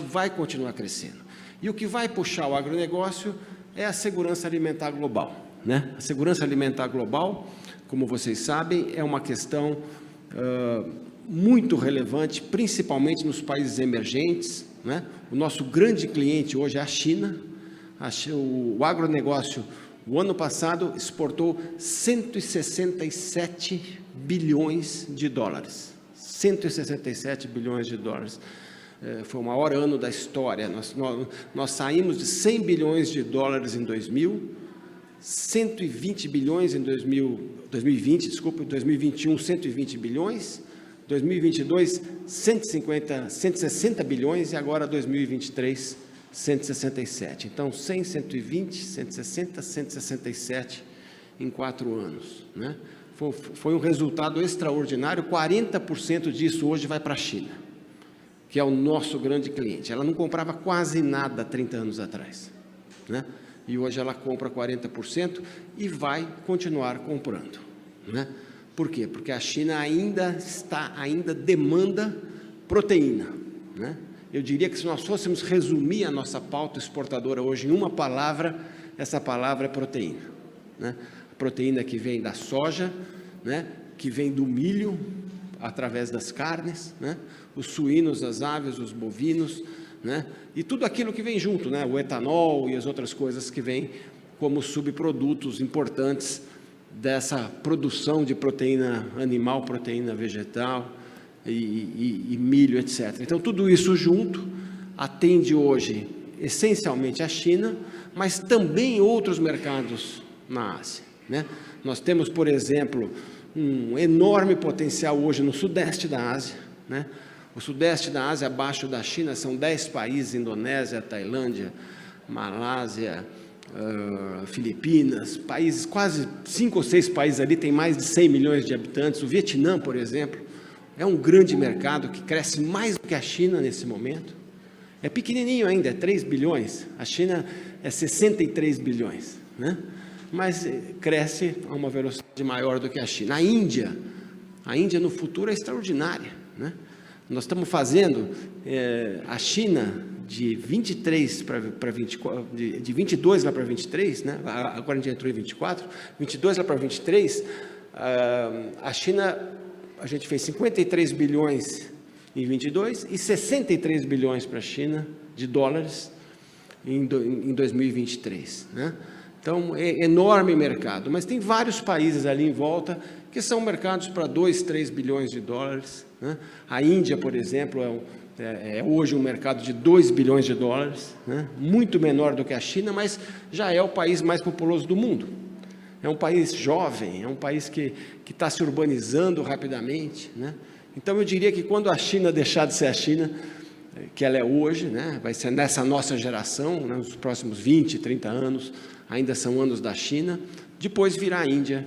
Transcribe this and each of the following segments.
agronegócio vai continuar crescendo. E o que vai puxar o agronegócio é a segurança alimentar global, né? A segurança alimentar global, como vocês sabem, é uma questão muito relevante, principalmente nos países emergentes, né? O nosso grande cliente hoje é a China. O agronegócio, o ano passado, exportou 167 bilhões de dólares. 167 bilhões de dólares. Foi o maior ano da história. Nós saímos de 100 bilhões de dólares em 2000, 120 bilhões em 2020, desculpa, 2021, 120 bilhões, 2022, 160 bilhões e agora 2023, 167. Então, 100, 120, 160, 167 em 4 anos, né? Foi um resultado extraordinário. 40% disso hoje vai para a China, que é o nosso grande cliente. Ela não comprava quase nada 30 anos atrás, né? E hoje ela compra 40% e vai continuar comprando, né? Por quê? Porque a China ainda demanda proteína, né? Eu diria que se nós fôssemos resumir a nossa pauta exportadora hoje em uma palavra, essa palavra é proteína, né? A proteína que vem da soja, né? Que vem do milho, através das carnes, né? Os suínos, as aves, os bovinos, né? E tudo aquilo que vem junto, né? O etanol e as outras coisas que vêm como subprodutos importantes dessa produção de proteína animal, proteína vegetal e milho, etc. Então, tudo isso junto atende hoje essencialmente a China, mas também outros mercados na Ásia, né? Nós temos, por exemplo, um enorme potencial hoje no sudeste da Ásia, né? O sudeste da Ásia, abaixo da China, são 10 países: Indonésia, Tailândia, Malásia, Filipinas, países, quase 5 ou 6 países ali, tem mais de 100 milhões de habitantes. O Vietnã, por exemplo, é um grande mercado que cresce mais do que a China nesse momento. É pequenininho ainda, é 3 bilhões, a China é 63 bilhões, né? Mas cresce a uma velocidade maior do que a China. A Índia no futuro é extraordinária, né? Nós estamos fazendo a China de 23 para 24, de 22 lá para 23, né? Agora a gente entrou em 24, 22 lá para 23, a China, a gente fez 53 bilhões em 22 e 63 bilhões para a China de dólares em 2023, né? Então, é enorme mercado, mas tem vários países ali em volta que são mercados para 2, 3 bilhões de dólares, né? A Índia, por exemplo, é hoje um mercado de 2 bilhões de dólares, né? Muito menor do que a China, mas já é o país mais populoso do mundo. É um país jovem, é um país que está se urbanizando rapidamente, né? Então, eu diria que quando a China deixar de ser a China, que ela é hoje, né? Vai ser nessa nossa geração, né? Nos próximos 20, 30 anos, ainda são anos da China, depois virá a Índia,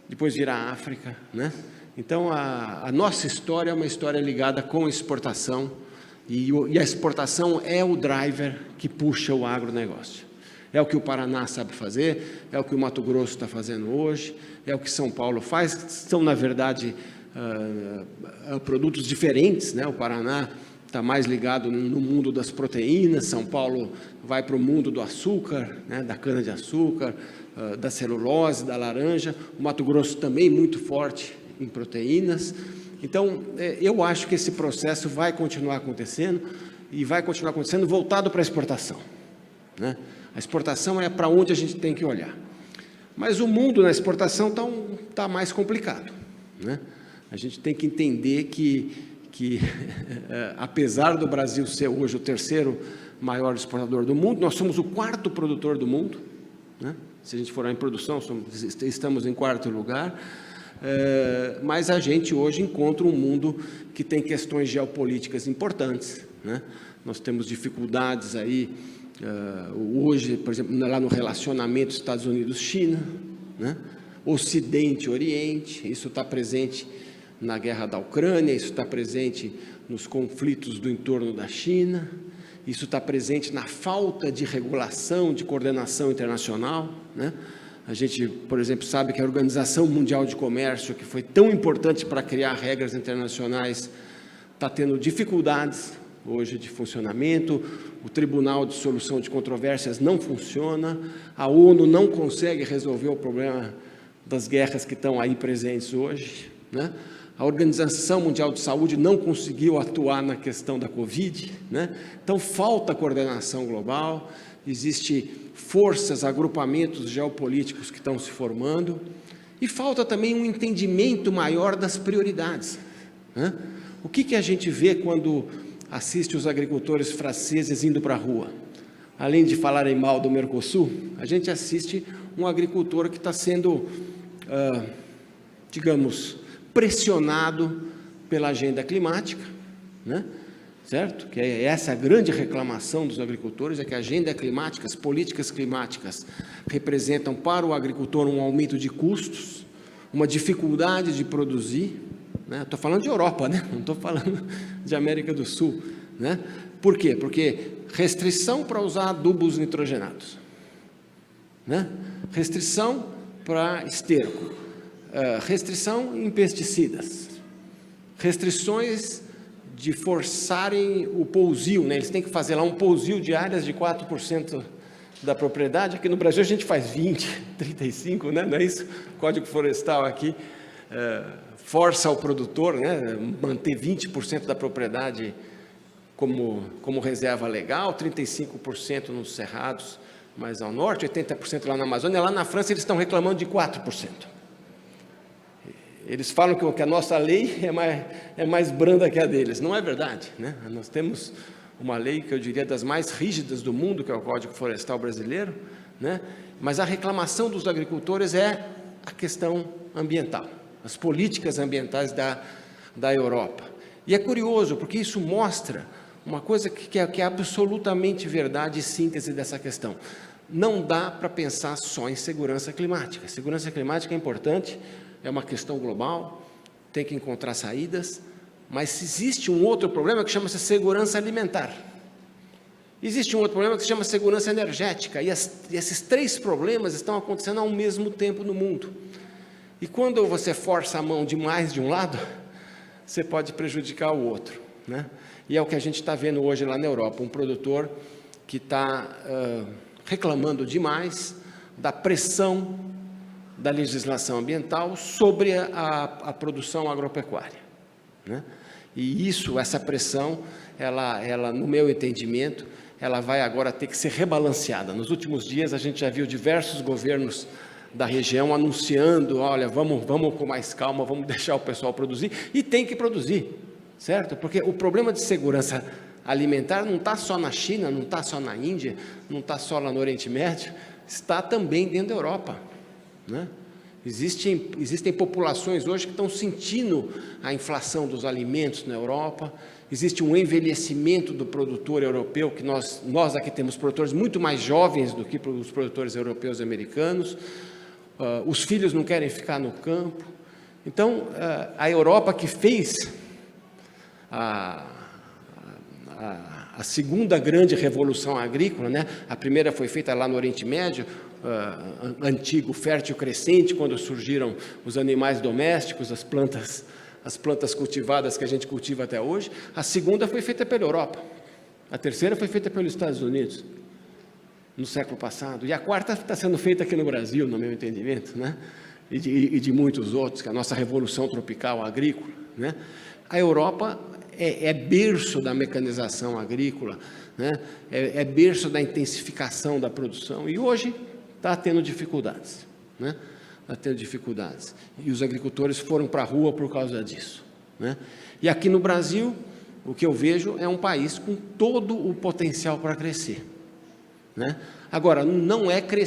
depois virá a África, né? Então, a nossa história é uma história ligada com a exportação, e a exportação é o driver que puxa o agronegócio. É o que o Paraná sabe fazer, é o que o Mato Grosso está fazendo hoje, é o que São Paulo faz. São, na verdade, produtos diferentes, né? O Paraná está mais ligado no mundo das proteínas, São Paulo vai para o mundo do açúcar, né? Da cana-de-açúcar, da celulose, da laranja. O Mato Grosso também muito forte em proteínas. Então, eu acho que esse processo vai continuar acontecendo, e vai continuar acontecendo voltado para a exportação, né? A exportação é para onde a gente tem que olhar. Mas o mundo na exportação está mais complicado, né? A gente tem que entender que apesar do Brasil ser hoje o terceiro maior exportador do mundo, nós somos o 4º produtor do mundo, né? Se a gente for em produção, estamos em 4º lugar, mas a gente hoje encontra um mundo que tem questões geopolíticas importantes, né? Nós temos dificuldades aí, hoje, por exemplo, lá no relacionamento Estados Unidos-China, né? Ocidente-Oriente, isso está presente na guerra da Ucrânia, isso está presente nos conflitos do entorno da China, isso está presente na falta de regulação, de coordenação internacional, né? A gente, por exemplo, sabe que a Organização Mundial de Comércio, que foi tão importante para criar regras internacionais, está tendo dificuldades hoje de funcionamento, o Tribunal de Solução de Controvérsias não funciona, a ONU não consegue resolver o problema das guerras que estão aí presentes hoje, né? A Organização Mundial de Saúde não conseguiu atuar na questão da Covid, né? Então falta coordenação global, existem forças, agrupamentos geopolíticos que estão se formando, e falta também um entendimento maior das prioridades, né? O que a gente vê quando assiste os agricultores franceses indo para a rua? Além de falarem mal do Mercosul, a gente assiste um agricultor que está sendo, digamos, pressionado pela agenda climática, né? Certo? Que é essa a grande reclamação dos agricultores, é que a agenda climática, as políticas climáticas representam para o agricultor um aumento de custos, uma dificuldade de produzir, né? Estou falando de Europa, né? Não estou falando de América do Sul, né? Por quê? Porque restrição para usar adubos nitrogenados, né? Restrição para esterco, restrição em pesticidas, restrições de forçarem o pousio, né? Eles têm que fazer lá um pousio de áreas de 4% da propriedade. Aqui no Brasil a gente faz 20, 35, né? Não é isso? O Código Florestal aqui força o produtor, né? Manter 20% da propriedade como reserva legal, 35% nos cerrados mais ao norte, 80% lá na Amazônia. Lá na França eles estão reclamando de 4%. Eles falam que a nossa lei é mais branda que a deles. Não é verdade, né? Nós temos uma lei que eu diria das mais rígidas do mundo, que é o Código Florestal brasileiro, né? Mas a reclamação dos agricultores é a questão ambiental, as políticas ambientais da Europa. E é curioso, porque isso mostra uma coisa que é absolutamente verdade e síntese dessa questão. Não dá para pensar só em segurança climática. Segurança climática é importante, é uma questão global, tem que encontrar saídas, mas existe um outro problema que chama-se segurança alimentar. Existe um outro problema que se chama segurança energética, e esses três problemas estão acontecendo ao mesmo tempo no mundo. E quando você força a mão demais de um lado, você pode prejudicar o outro, né? E é o que a gente está vendo hoje lá na Europa, um produtor que está reclamando demais da pressão da legislação ambiental sobre a produção agropecuária, né? E essa pressão, ela, no meu entendimento, ela vai agora ter que ser rebalanceada. Nos últimos dias a gente já viu diversos governos da região anunciando, olha, vamos com mais calma, vamos deixar o pessoal produzir, e tem que produzir, certo? Porque o problema de segurança alimentar não está só na China, não está só na Índia, não está só lá no Oriente Médio, está também dentro da Europa, né? Existem populações hoje que estão sentindo a inflação dos alimentos na Europa, existe um envelhecimento do produtor europeu, que nós aqui temos produtores muito mais jovens do que os produtores europeus e americanos, os filhos não querem ficar no campo. Então, a Europa, que fez a segunda grande revolução agrícola, né? A primeira foi feita lá no Oriente Médio, antigo fértil crescente, quando surgiram os animais domésticos, as plantas cultivadas que a gente cultiva até hoje. A segunda foi feita pela Europa, a terceira foi feita pelos Estados Unidos, no século passado, e a quarta está sendo feita aqui no Brasil, no meu entendimento, né? E de muitos outros, que é a nossa revolução tropical agrícola, né? A Europa é berço da mecanização agrícola, né? É berço da intensificação da produção, e hoje está tendo dificuldades, né? Está tendo dificuldades, e os agricultores foram para a rua por causa disso, né? E aqui no Brasil, o que eu vejo é um país com todo o potencial para crescer, né? Agora, não é crescer